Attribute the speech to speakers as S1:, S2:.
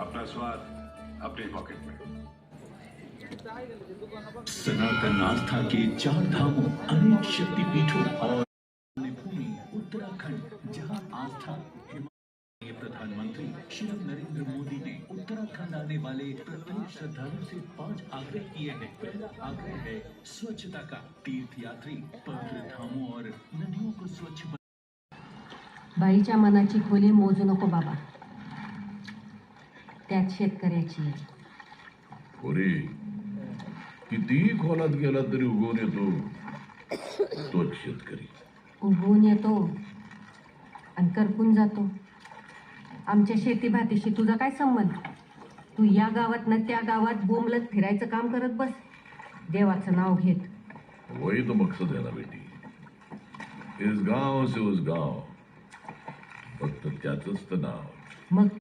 S1: अपना स्वाद अपने पॉकेट में।
S2: सनातन आस्था के 4 धामों, अनेक शक्तिपीठों और भूमि उत्तराखंड, जहां आस्था प्रधानमंत्री श्री नरेंद्र मोदी ने उत्तराखंड आने वाले प्रत्येक श्रद्धालु से 5 आग्रह किए हैं। पहला आग्रह है स्वच्छता का। तीर्थयात्री पवित्र धामों और नदियों को स्वच्छ
S3: बाईच्या मनाची खोली मोजू नको बाबा, त्यात शेतकऱ्याची.
S4: खोरी कितीही खोलात गेला तरी उगवून येतो तोच शेतकरी.
S3: उगवून येतो आणि करपून जातो. आमच्या शेती भातीशी तुझा काय संबंध? तू या गावात ना त्या गावात बोंबलत फिरायचं काम करत बस, देवाचं नाव घेत.
S4: वही तो मकसद है ना बेटी. इस गांव से उस गांव, फक्त त्याचंच तर नाव.
S3: मग